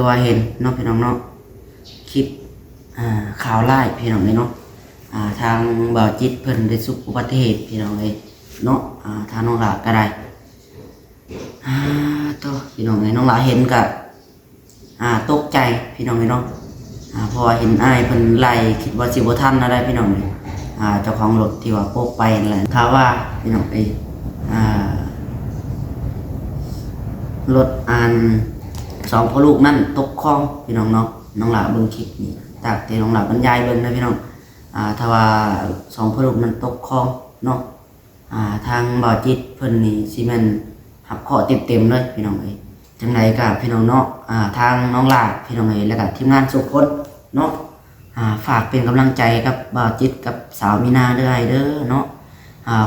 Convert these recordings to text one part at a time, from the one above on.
ตัวเห็นเนาะพี่น้องเนาะคลิปข่าวไล่พี่น้องเลยเนาะทางบ่าวจิตเพิ่นได้สุขอุบัติเหตุพี่น้องเลยเนาะทางน้องหลาก็ได้ตัวพี่น้องเลยน้องหลาเห็นก็ตกใจพี่น้องเลยเนาะเพราะว่าเห็นอ้ายเพิ่นไล่คิดว่าสิบ่ทันอะไรพี่น้องเลยเจ้าของรถที่ว่าโป๊กไปนั่นแหละถ้าว่าพี่น้องรถสองพ่อลูกนั่นตกคลองพี่น้องเนาะน้องหลาเบิ่งคลิปนี่จากที่น้องหลาบรรยายเบิ่งนะพี่น้องถ้าว่าสองพ่อลูกนั้นตกคลองเนาะทางบ่าวจิตเพิ่นนี่สิแม่นหับเคาะเต็มเลยพี่น้องเอ้ยจังไดก็พี่น้องเนาะทางน้องหลาพี่น้องเอ้ยแล้วก็ทีมงานสุขคนเนาะฝากเป็นกำลังใจกับบ่าวจิตกับสาวมีนาเด้อเด้อเนาะ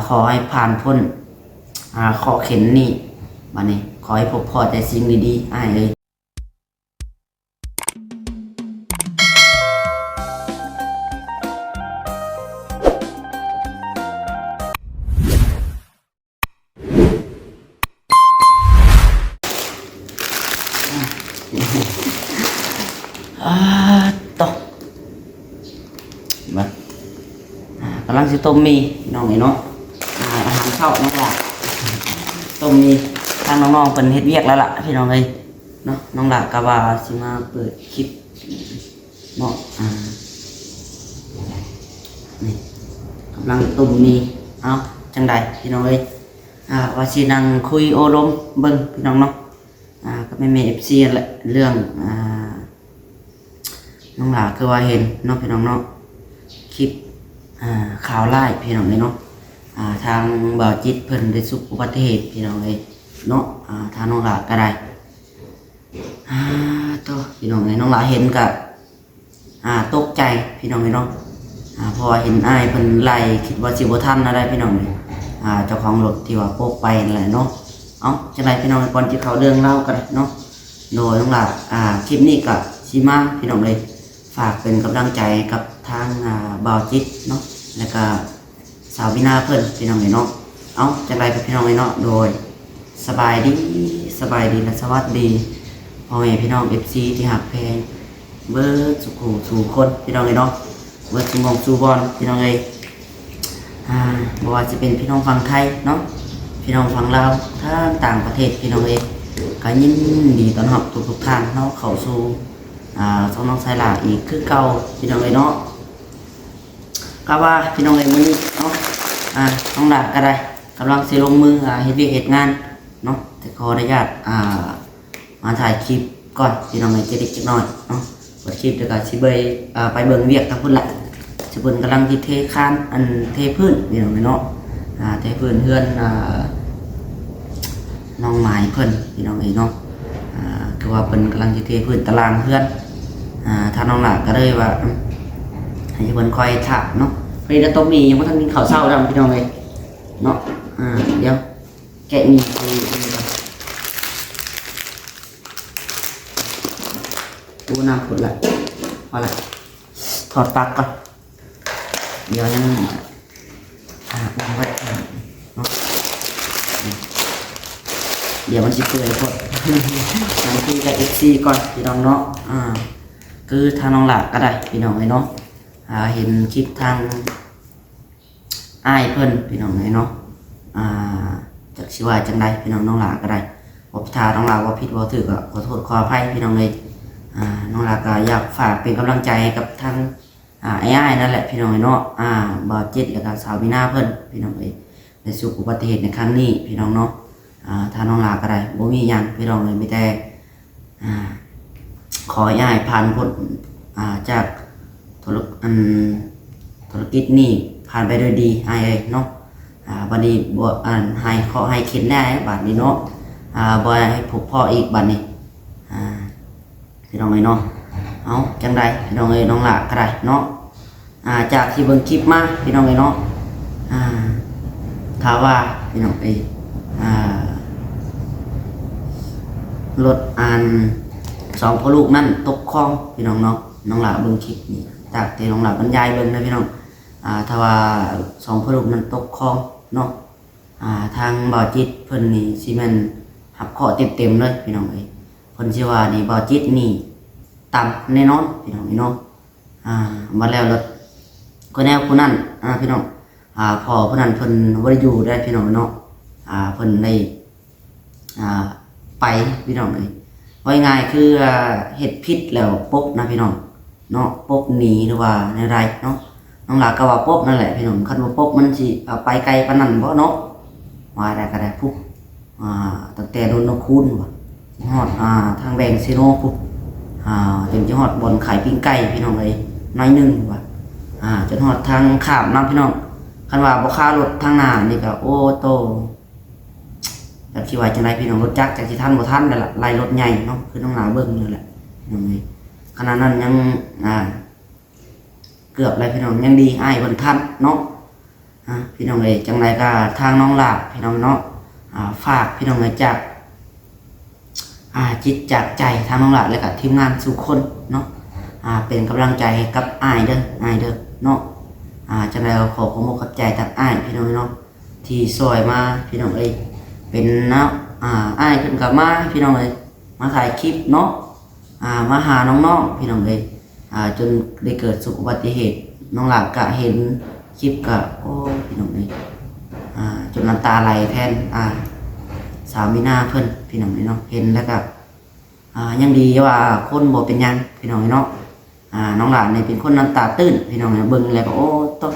ขอให้ผ่านพ้นข้อเข็นนี่บัดนี้ขอให้พบพอแต่สิ่งดีๆอ้ายเอ้ยตกมากำลังสิต้มมีน้องไอ้เนาะอาหารเช้าน้องหลักต้มมีทางน้องๆเป็นเฮ็ดเวียกแล้วล่ะพี่น้องเลยเนาะน้องหลักกะว่าสิมาเปิดคลิปเนาะนี่กำลังต้มมีเอาจังใดพี่น้องเลยว่าสินั่งคุยโอลมเบิ่งพี่น้องเนาะก็ไม่มี FC แหละเรื่องน้องหลาคือว่าเห็นเนาะพี่น้องเนาะคลิปข่าวไล่พี่น้องเลยเนาะทางบ่าวจิตเพิ่นได้สุขอุบัติเหตุพี่น้องเลยเนาะทางน้องหลาก็ได้ตัวพี่น้องเลยน้องหลาเห็นก็ตกใจพี่น้องเลยเนาะเพราะว่าเห็นอ้ายเพิ่นไล่คิดว่าสิบ่ทันอะไรพี่น้องเลยเจ้าของรถที่ว่าโป๊กไปนั่นแหละเนาะเอาจังไดพี่น้องก่อนที่เขาเรื่องเล่ากันเนาะโดยน้องหลาคลิปนี้ก็สิมาพี่น้องเลยฝากเป็นกำลังใจกับทางบ่าวจิตเนาะแล้วก็สาววินาเพิ่นพี่น้องเนาะเอาจังไรกับพี่น้องเนาะโดยสบายดีและสวัสดีพ่อแม่พี่น้อง FC ที่หักแพงเบิร์ดสุขุสู่คนพี่น้องเนาะเบิร์ดสุงงสู่บอลพี่น้องบ่ว่าจะเป็นพี่น้องฝั่งไทยเนาะพี่น้องฝั่งลาวถ้าต่างประเทศพี่น้องก็ยินดีต้อนรับทุกท่านเนาะเข้าสู่สองน้องชายหลาอีกคือเก่าพี่น้องเนาะก็ว่าพี่น้องมื้อนี้เนาะน้องหลาก็ได้กำลังสิลงมือเฮ็ดเวียกเฮ็ดงานเนาะแต่ขออนุญาตมาถ่ายคลิปก่อนพี่น้องจะได้จักหน่อยเนาะเปิดคลิปแล้วก็สิไปเบิ่งเวียกทางพุ่นละสิเพิ่นกำลังสิเทคานเทพื้นพี่น้องเนาะเทพื้นเฮือนน้องหมายเพิ่นพี่น้องเนาะคือว่าเพิ่นกำลังสิเทพื้นตารางเฮือนถ้าน้องหลาก็เลยว่าให้เพิ่นคอยถามเนาะพอดีต้มมียังบ่ทันกินข้าวเช้าดำพี่น้องเลยเนาะเดี๋ยวแกะมีดูน้ำผุดละพอละถอดปลั๊กก่อนเดี๋ยวยังวางไว้เนาะเดี๋ยวมันจะเปื่อยหมดนั่งคุยกับ FC ก่อนพี่น้องเนาะคือทางน้องหลาก็ได้พี่น้องเลยเนาะเห็นคลิปทางอ้ายเพิ่นพี่น้องเลยเนาะจากสิว่าจังใดพี่น้องน้องหลาก็ได้บ่พิธาน้องหลาว่าผิดว่าถูกก็ขอโทษขออภัยพี่น้องเลยน้องหลาก็อยากฝากเป็นกำลังใจกับทางอ้ายนั่นแหละพี่น้องเนาะบ่าวจิตแล้วก็สาวมีนาเพิ่นพี่น้องเลยในสุขอุบัติเหตุในครั้งนี้พี่น้องเนาะถ้าน้องหลาก็ได้บ่มีหยังพี่น้องเลยมีแต่ขอให้อ้ายผ่านพ้นจากธุรกิจนี่ผ่านไปโดยดีไอ้เนาะบัดนี้บ่ให้ขอให้เข็นแน่บัดนี้เนาะบ่ให้พบพ่ออีกบัดนี้พี่น้องเนาะเอาจังใดพี่น้องน้องหลาก็ได้เนาะจากที่เบิ่งคลิปมาพี่น้องเนาะถ้าว่าพี่น้องรถสองพ่อลูกนั่นตกคลองพี่น้องเนาะน้องหลาเบิ่งคลิปนี่จากที่น้องหลาบรรยายเบิ่งนะพี่น้องถ้าว่าสองพ่อลูกนั้นตกคลองเนาะทางบ่าวจิตเพิ่นนี่สิแม่นหับเคาะเต็มเลยพี่น้อง เพิ่นสิว่านี่บ่จิตนี่ต่ำแน่นอนพี่น้องเนาะมาแล้วรถก็แนวผู้นั้นพี่น้องพอผู้นั้นเพิ่นบ่ได้อยู่ได้พี่น้องเนาะเพิ่นได้ไปพี่น้องเอ้ยว่าง่ายคือเฮ็ดผิดแล้วปกนะพี่น้องเนาะปกหนีหรือว่าในไรเนาะน้องหลาก็ว่าปกนั่นแหละพี่น้องคันว่าปกมันสิไปไกลปานนั้นบ่เนาะว่าได้ก็ได้พุกตั้งแต่โดนนกคูนว่ะฮอดทางแบงซิโนพุกจนจะฮอดบนขายปิ้งไก่พี่น้องเอ้ยน้อยหนึงว่ะจนฮอดทางข้ามน้ำพี่น้องคันว่าบ่ค่ารถทางหน้านี่ก็โอ้โตจักสิว่าจังไดพี่น้องรถจักรจักสิทันบ่ทันนั่นล่ะไล่รถใหญ่เนาะคือน้องหลาเบิ่งนี่แหละพี่น้องเอ้ยขณะนั้นยังเกือบเลยพี่น้องยังดีอ้ายเพิ่นทันเนาะพี่น้องเอ้ยจังไดก็ทางน้องหลาพี่น้องเนาะฝากพี่น้องเอ้ยจากจิตจากใจทางน้องหลาและก็ทีมงานทุกคนเนาะเป็นกำลังใจให้กับอ้ายเด้อเนาะจังไดก็ขอมขอบใจจากอ้ายพี่น้องเนาะที่ซอยมาพี่น้องเอ้ยเป็นเนาะอ้ายเพิ่นก็มาพี่น้องเอ้ยมาถ่ายคลิปเนาะมาหาน้องๆพี่น้องเอ้ยจนได้เกิดอุบัติเหตุน้องหลานก็เห็นคลิปก็โอ้พี่น้องเอ้ยจนน้ำตาไหลแทนสาวมีนาเพิ่นพี่น้องเอ้ยเนาะเห็นแล้วก็ยังดีว่าคนบ่เป็นหยังพี่น้องเอ้ยเนาะน้องหลานนี่เป็นคนน้ำตาตื้นพี่น้องเอ้ยเบิ่งแล้วก็โอ้ต้อง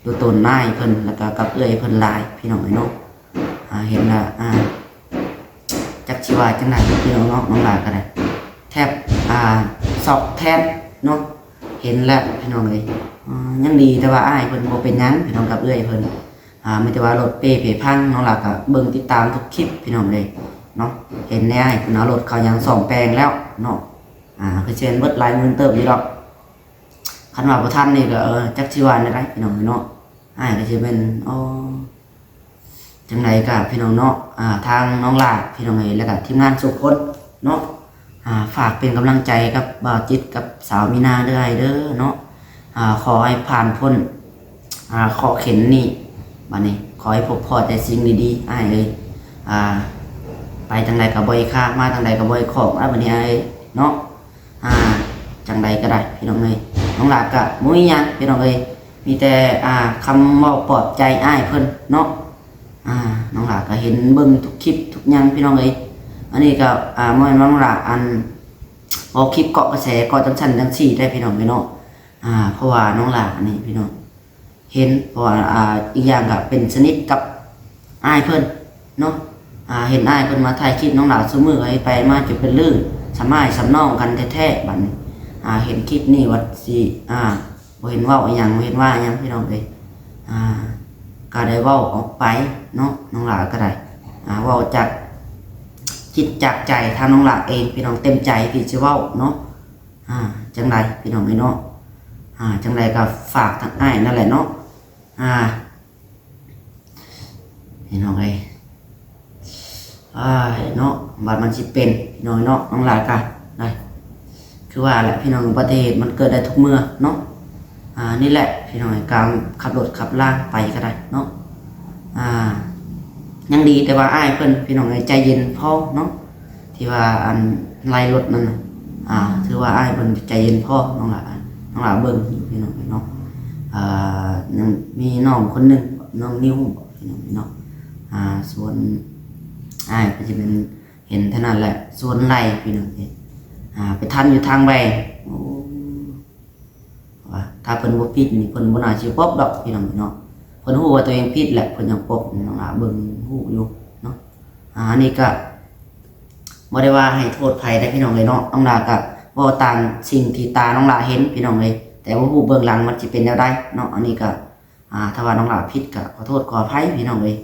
ดูตนนายเพิ่นแล้วก็กับเอื้อยเพิ่นหลายพี่น้องเอ้ยเนาะเห็นแล้วจักชีวาจังไหนพี่น้องเนาะน้องหลานก็ได้แทบสอบแทบเนาะเห็นแล้วพี่น้องเลยยังดีแต่ว่าอ้ายเพิ่นบ่เป็นหยังพี่น้องกับเอื้อยเพิ่นไม่แต่ว่ารถเป้เพพังน้องหลานก็เบิ่งติดตามทุกคลิปพี่น้องเลยเนาะเห็นแน่อ้ายเพิ่นเอารถเขายังซ่อมแปลงแล้วเนาะคือเชิญเบิดหลายหมื่นเติบอยู่ดอกคันว่าบ่ทันนี่ก็จักชีวาได้พี่น้องเนาะอ้ายก็สิเป็นจังไดก็พี่น้องเนาะทางน้องหลาพี่น้องเอ้ยแล้วก็ทีมงานทุกคนเนาะฝากเป็นกำลังใจกับบ่าวจิตกับสาวมีนาเด้อเนาะขอให้ผ่านพ้นข้อเข็ญนี่บัดนี้ขอให้พบพอแต่สิ่งดีๆอ้ายเอ้ยไปจังไดก็บ่ให้ค่ามาจังไดก็บ่ให้ของบัดนี้อ้ายเนาะจังไดก็ได้พี่น้องเอ้ยน้องหลาก็บ่มีหยังพี่น้องเอ้ยมีแต่คำเว้าปลอบใจอ้ายเพิ่นเนาะน้องหลาก็เห็นเบิ่งทุกคลิปทุกอย่างพี่น้องเอ้ยอันนี้ก็เมื่อน้องหลาออกคลิปเกาะกระแสเกาะจังซั่นจังซี่ได้พี่น้องพี่น้องเพราะว่าน้องหลานี่พี่น้องเห็นเพราะว่าอีกอย่างก็เป็นสนิทกับอ้ายเพิ่นเนาะเห็นอ้ายเพิ่นมาถ่ายคลิปน้องหลาซุมื้อไปมาจนเป็นเรื่องสำอ้ายสำน้องกันแท้ๆบัดนี้เห็นคลิปนี้ว่าสิบ่เห็นเว้าอีหยังบ่เห็นว่าอีหยังพี่น้องเอ้ยก็ได้เว้าออกไปเนาะน้องหลาก็ได้เว้าจากจิตจากใจทางน้องหลาเองพี่น้องเต็มใจที่จะเว้าเนาะจังไรพี่น้องเนาะจังไรก็ฝากทางอ้ายนั่นแหละเนาะพี่น้องเอ้ยเนาะบัดมันสิเป็นพี่น้องเนาะน้องหลาก็ได้คือว่าแหละพี่น้องอุบัติเหตุมันเกิดได้ทุกเมื่อเนาะนี่แหละพี่น้องการขับรถขับล่างไปก็ได้เนาะยังดีแต่ว่าอ้ายเพิ่นพี่น้องใจเย็นพอเนาะที่ว่าไล่รถนั่นถือว่าอ้ายเพิ่นใจเย็นพอน้องหลาเบิ่งพี่น้องเนาะยังมีน้องคนหนึงน้องนิ้วพี่น้องเนาะส่วนอ้ายก็จะเป็นเห็นเท่านั้นแหละส่วนไล่พี่น้องไปทันอยู่ทางแบงว่าถ้าเพิ่นบ่ผิดนี่เพิ่นบ่น่าสิปบดอกพี่น้องเนาะเพิ่นฮู้ว่าตัวเองผิดแหละเพิ่นยังปบน้องหลาเบิ่งฮู้อยู่เนาะอันนี้ก็บ่ได้ว่าให้โทษไผได้พี่น้องเลยเนาะน้องหลาก็เว้าตามสิ่งที่ตาน้องหลาเห็นพี่น้องเลยแต่ว่าฮู้เบื้องหลังมันสิเป็นแนวใดเนาะอันนี้ก็ถ้าว่าน้องหลาผิดก็ขอโทษขออภัยพี่น้องเลย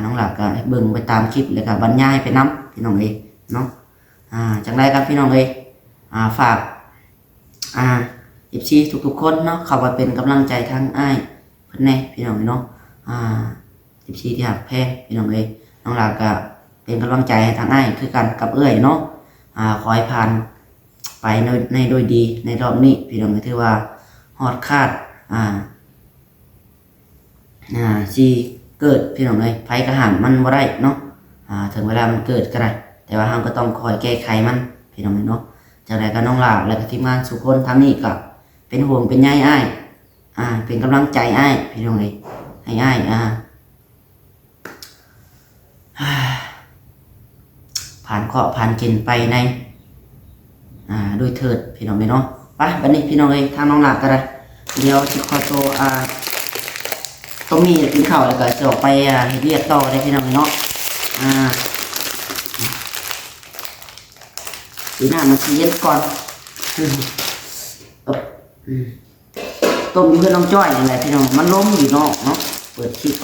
น้องหลาก็เบิ่งไปตามคลิปแล้วก็บรรยายไปนํพี่น้องเลยเนาะจังได๋ครับพี่น้องเลยฝากFC ทุกๆคนเนาะเข้ามาเป็นกำลังใจทางอ้ายเพิ่นแน่พี่น้องเนาะFC ที่ฮักแพงพี่น้องเอ้ยน้องหลาก็เป็นกำลังใจให้ทางอ้ายคือกันกับเอื้อยเนาะขอให้ผ่านไปในโดยดีในรอบนี้พี่น้องก็ถือว่าฮอดคาดสิเกิดพี่น้องเอ้ยไผก็ห้ามมันบ่ได้เนาะถึงเวลามันเกิดก็ได้แต่ว่าเราก็ต้องคอยแก้ไขมัน พี่น้องเนาะจากไรก็น้องหลาและก็ทีมงานสุคนทางนี้ก็เป็นห่วงเป็นใยอ้ายเป็นกำลังใจอ้ายพี่น้องให้อ้ายผ่านเคราะห์ผ่านเกณฑ์ไปในด้วยเถิดพี่น้องเนาะไปบัดนี้พี่น้องทางน้องหลาก็ได้เดี๋ยวสิขอตัวต้องมีกินข้าวแล้วก็จะออกไปเฮ็ดเวียกต่อได้พี่น้องเนาะดีหน้ามันเย็นก่อนต้มอยู่เพื่อนน้องจ้อยอะไรพี่น้องมันล้มอยู่นอกเนาะเปิดคลิป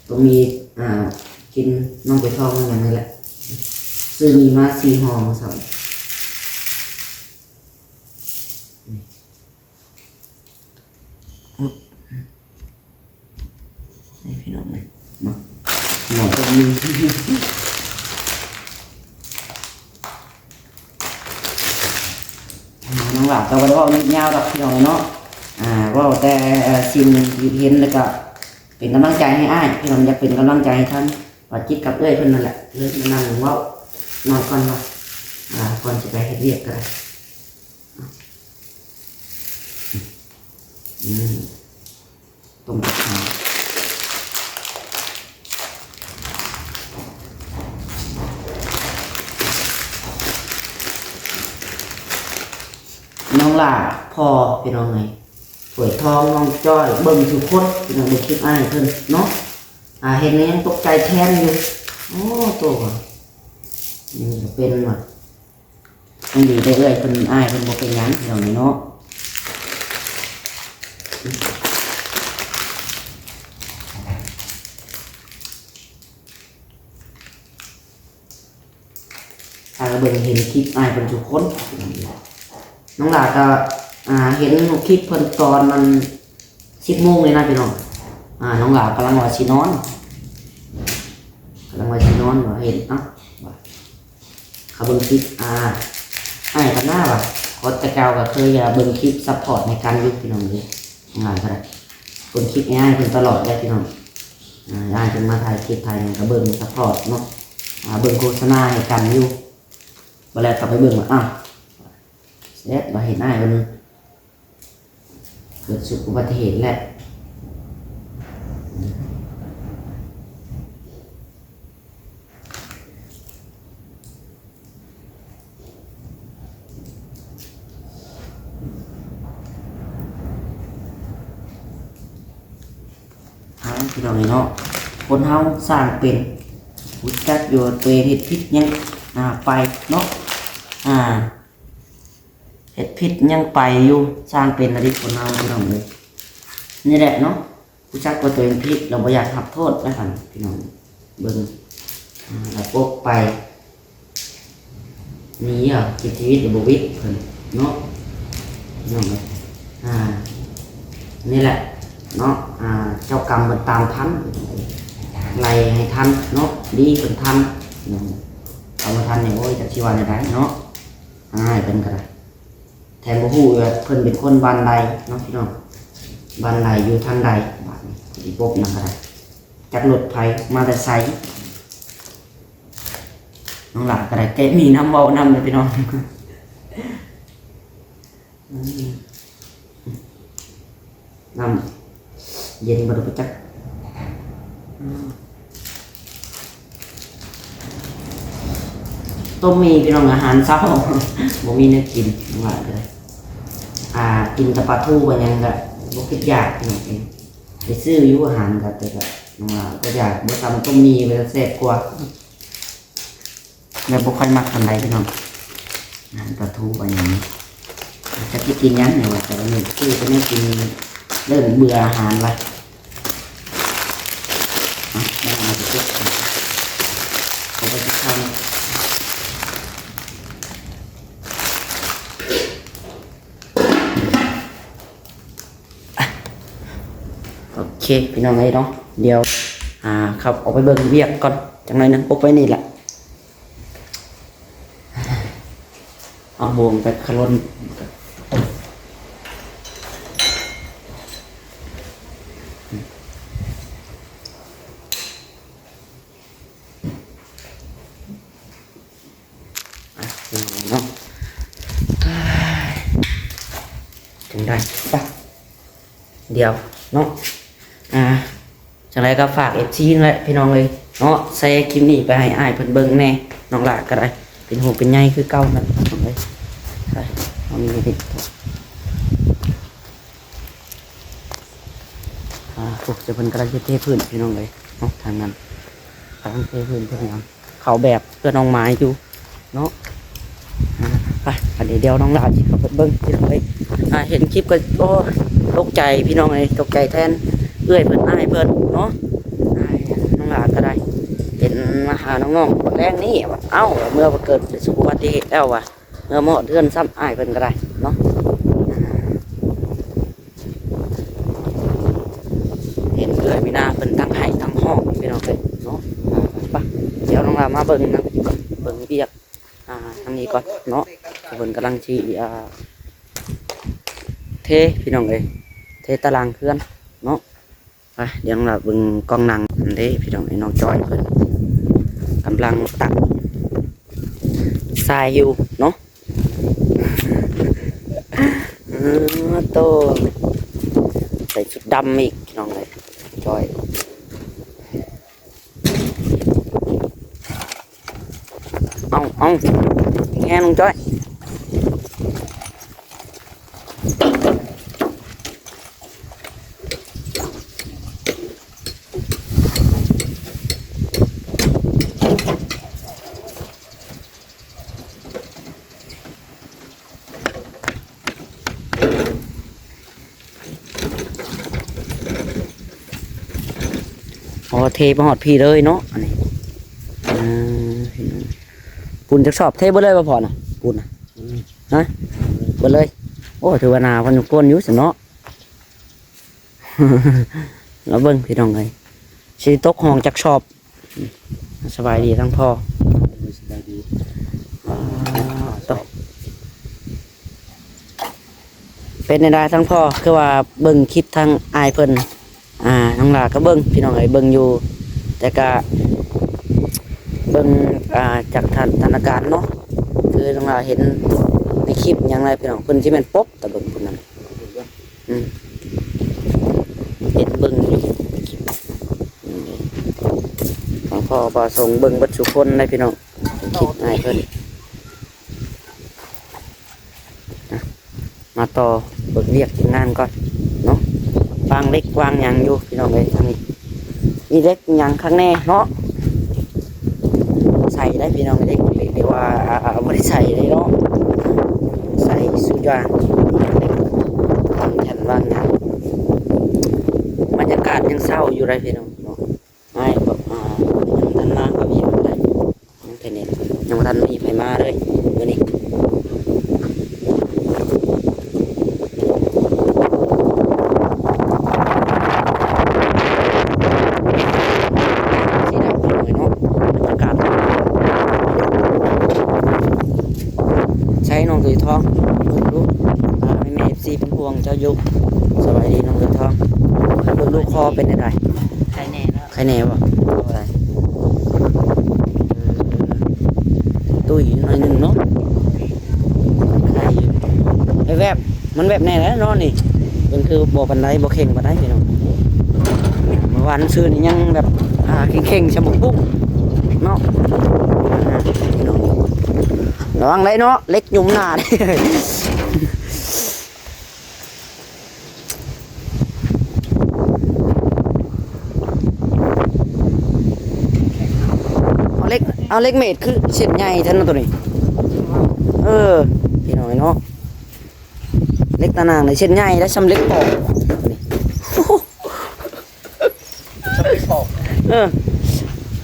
ต้องมีกินน้องไปทองอย่างนี้แหละซื้อมีมา4 ห่อมาสั่งนี่พี่น้องเลยมาหน่อตรงนี้น้องหลับก็ว่าไม่ยาวหรอกพี่น้องเนาะว่าแต่สิ่งที่เห็นแล้วก็เป็นกำลังใจให้อ้ายพี่น้องอยากเป็นกำลังใจให้ท่านว่าจิตกับเอ้ยเพิ่นนั่นแหละเลยมานั่งเว้านอนก่อนว่าก่อนจะไปเฮ็ดเวียกก็ได้ต้มกับข้าวน้องหล่าพอพี่น้องไงสวยทองน้องจ้อยเบิ่งสุคตพี่น้องเบิ่งคลิปอ้ายเพิ่นเนาะเห็นแล้วยังตกใจแทนอยู่โอ้ตัวนี่จะเป็นว่ะยังดีได้เพิ่นอ้ายเพิ่นบ่เป็นหยังพี่น้องเนาะถ้าเบิ่งเห็นคลิปอ้ายเพิ่นสุคตน้องหล่าก็เห็นคลิปเพิ่นตอนมัน10 โมงเลยนะพี่น้องน้องหล่ากำลังว่าสินอนว่าเห็นเขาเบิ่งคลิปอ้ายกันหน้าว่ะโค้ชแต่เก่าก็เคยเบิ่งคลิปซัพพอร์ตในการยุคพี่น้องเลยงานก็ได้เบิ่งคลิปง่ายเพิ่นตลอดได้พี่น้องอ้ายเพิ่นมาถ่ายคลิปถ่ายก็เบิ่งซัพพอร์ตเนาะเบิ่งโฆษณาให้กันอยู่บ่แล้วกลับไปเบิ่งว่าเสร็จว่าเห็นอ้ายเพิ่นเกิดอุบัติเหตุแหละพี่น้องเนาะคนเฮาสร้างเป็นรู้จักอยู่ตัวเฮ็ดผิดยังไปเนาะเฮ็ดผิดยังไปอยู่สร้างเป็นอะไรคนเฮาพี่น้องเลยนี่แหละเนาะรู้จักว่าตัวเองผิดเราบ่อยากรับโทษแล้วกันพี่น้องเบิ่งแล้วปกไปนี่ชีวิตบ่วิตเพิ่นเนาะพี่น้องเลยนี่แหละเนาะเจ้ากรรมมันตามทันไล่ให้ทันเนาะดีเป็นทันเอามาทันเนี่ยโอ้ยจากชีวาเนี่ยได้เนาะเป็นกระไรแทนบ่ฮู้เพิ่นเป็นคนบ้านใดเนาะพี่น้องบ้านใดอยู่ทางใดบ้านนี้ปบนั่นกระไรจักรถไผมาแต่ไสน้องหลานกระไรแกมีน้ำเบาน้ำเลยพี่น้องน้ำเย็นบ่ได้ไปจักต้มมีพี่น้องอาหารเช้าบ่มีเนื้อกินว่าเลยกินแต่ปลาทูก็ยังก็บ่คิดอยากพี่น้องเองไปซื้ออยู่อาหารก็แต่ก็น้องก็อยากบ่ทำต้มมีไปแซ่บกว่าแล้วบ่ค่อยมักปานใดพี่น้องอาหารปลาทูก็อย่างนี้จะกินยังเนี่ยว่าแต่ละมื้อคือจะไม่กินเริ่มเบื่ออาหารละเอาไปจะทำโอเคพี่น้องเนาะเดี๋ยวขับออกไปเบิ่งเวียกก่อนจังไรนึงปุ๊บไปนี่แหละเอาบวงไปขลุ่น ได้ไปเดี๋ยวเนาะจังไรก็ฝาก FC นั่นแหละพี่น้องเลยเนาะใส่คลิปนี้ไปให้อ้ายเพิ่นเบิ่งแน่น้องหลาก็ได้เป็นหูเป็นใยคือเก่านั่นเลยใช่เอามีนิดถูกจะเพิ่นกำลังจะเทพื้นพี่น้องเลยเนาะทางนั้นกำลังเทพื้นเพื่อนเขาแบบเพื่อน้องไม้อยู่เนาะไปเดี๋ยวน้องหลาจิเขาเบิ่งพี่น้องเลยเห็นคลิปก็โอ้ตกใจพี่น้องเลยตกใจแทนเอื้อยเพิ่นอ้ายเพิ่นเนาะน้องหลาก็ได้เป็นมาหาน้องๆแรงนี่เอ้าเมื่อเกิดสุขอุบัติเหตุแล้วว่ะเมื่อหมอเดือนซ้ำอ้ายเพิ่นก็ได้เนาะเห็นเอื้อยมีหน้าเพิ่นตั้งไห้ตั้งห้องพี่น้องเลยเนาะไปเดี๋ยวน้องหลามาเบิ่งนะเบิ่งเบียกทางนี้ก่อนเนาะเพิ่นกำลังชี้เทพี่น้องเลยเทตารางเคลื่อนเนาะไปเดี๋ยวเราเบิ่งกองหนังอันนี้พี่น้องไอ้น้องจอยเพิ่นกำลังตักทรายอยู่เนาะโตใส่ชุดดำอีกพี่น้องเลยจอยเอาแง่น้องจอยเทมาหอดพี่เลยเนาะอันนี้ปุ่นจะสอบเทบ่เลยมาพอนะปุ่นนะฮะบ่เลยโอ้ถือว่านาพันก้นยุ่สเนาะแล้วเบิ้งพี่น้องเลยชีตกห้องจักชอบสบายดีทั้งพ่อสบายดีตกเป็นในได้ทั้งพ่อคือว่าเบิ้งคลิปทางอายเพิ่นน้องหลาก็เบิ้งพี่น้องเลยเบิ้งอยู่แต่ก็เบิ้งจากสถานการณ์เนาะคือน้องหลาเห็นในคลิปอย่างไรพี่น้องเพิ่นที่มันป๊บแต่เบิ้งคนนั้นเห็นเบิ้งอยู่ของพ่อประสงค์เบิ้งบัดสุคนในพี่น้องคลิปอายเพิ่นมาต่อเบิ้งเรียกงานก่อนเนาะวางเล็กวางยางอยู่พี่น้องเลยทางนี้มีเล็กยางข้างแน่เนาะใส่ได้พี่น้องเล็กเรียกว่าไม่ได้ใส่เลยเนาะใส่สุดยอดวางแผ่นวางยางบรรยากาศยังเศร้าอยู่เลยพี่น้องเนาะไม่แบบยังทันมาแบบนี้อะไรยังแค่นี้ยังทันมีไฟมาเลยเมื่อนี้น้องทองลูกไม่แม่FCเป็นห่วงเจ้ายุกสบายดีน้องทองลูกคอเป็นอะไรใครแน่แล้วใครแน่วะตุ้ยหน่อยหนึ่งเนาะใครอยู่ไอ้แวบมันแวบแน่แล้วนอนนี่เป็นคือบ่ปันไดบ่เข่งปันไดพี่น้องเมื่อวานซื้อนี่ยังแบบเข่งชะมุกปุ๊บเนาะพี่น้องระวังเลยเนาะเล็กยุ่มหนาดิเอาเล็กเม็ดคือเส้นใหญ่ท่านตัวนี้พี่น้อยเนาะเล็กตะนางในเส้นใหญ่แล้วซ้ำเล็กปอก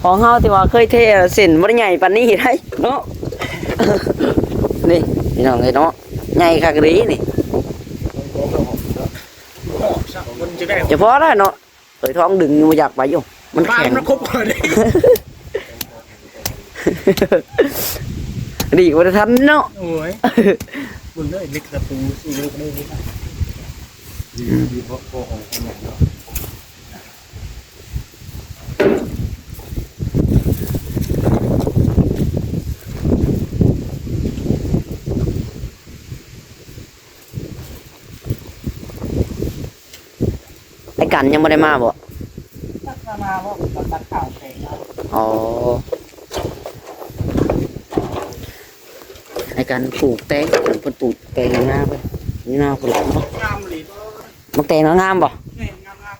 ของเฮาที่ว่าเคยเทเส้นบ่ได้ใหญ่ปานนี้ได้เนาะนี่พี่น้องเลยเนาะใหญ่คักดีนี่จะพอแล้วเนาะเปิดท้องดึงมาอยากไปอยู่มันแข็งมันครบเลยดีกว่าทันเนาะโอ้ยบุญเลยเล็กตะปูสี่ลูกได้ไหมดีเพราะโอ้โหเนาะ กันยังบ่ได้มาบ่ตักมาว่าตัดข่าวเสร็จแล้ว อ๋อไอ้การปลูกแตงเพิ่นปลูกแตงอยู่หน้าเพิ่นอยู่หน้าพุ่นล่ะเนาะ งามหรือ มักแตงงามบ่ เนี่ยงาม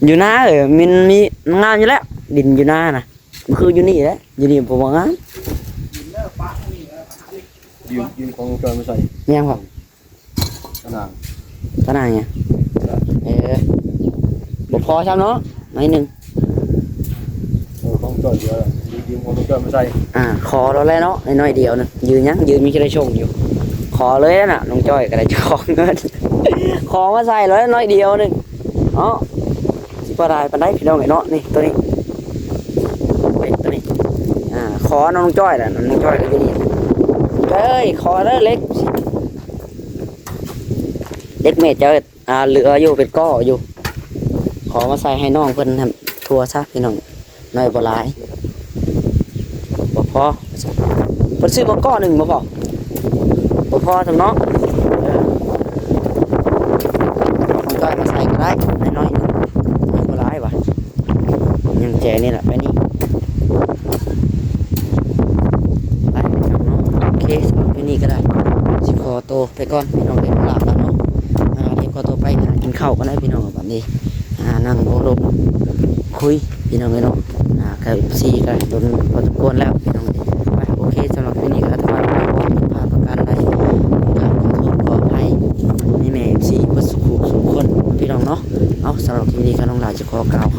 อยู่หน้ามันมีงามอยู่แล้ว ดินอยู่หน้าน่ะมันคืออยู่นี่แหละอยู่นี่ผมว่างาม เลิกปะนี่ ยืมของจอยมาใส่ ยังบ่ ขนาด ก็น่าไงบ่พอซ้ำเนาะหน่อยหนึง ของจอยเยอะยืมของจอยมาใส่ ขอเราแล้วเนาะน้อยเดียวนึงยืนยังยืนมีจะได้ชงอยู่ ขอเลยน่ะน้องจ้อยก็ได้จะขอเงิน ขอมาใส่แล้วน้อยเดียวนึงเนาะสิบ่ได้ปานใดพี่น้องไอ้เนาะนี่ตัวนี้เล็กตัวนี้ขอน้องจ้อยน่ะน้องจ้อยก็อยู่นี่เอ้ยขอเด้อเล็กเล็กเมตรจะเหลืออยู่เป็นก้ออยู่ ขอมาใส่ให้น้องเพิ่นทำทัวซะพี่น้องน้อยบ่หลายบ่พอเพิ่นซื้อมาก้อหนึ่งบ่พอบ่พอสำเนาะของจ้อยมาใส่ก็ได้น้อยๆหนึงน้อยบ่หลายว่ะยังแจนี่แหละไปนี่ไปเนาะโอเคสำหรับที่นี่ก็ได้สิขอตัวไปก่อนพี่น้องเดี๋ยวลาแล้วเนาะเดี๋ยวขอตัวไปกินข้าวกันได้พี่น้องแบบนี้นั่งโอรบคุยพี่น้องเลยเนาะกับซีกันโดนพอสมควรแล้วพี่น้องไปโอเคสำหรับที่นี่ก็ถ้าว่าผิดพลาดประการใดขอโทษขออภัยในแม่ซีวัสุขุสุขคนพี่น้องเนาะเอาสำหรับที่นี่ก็น้องลาจะขอกล่าวค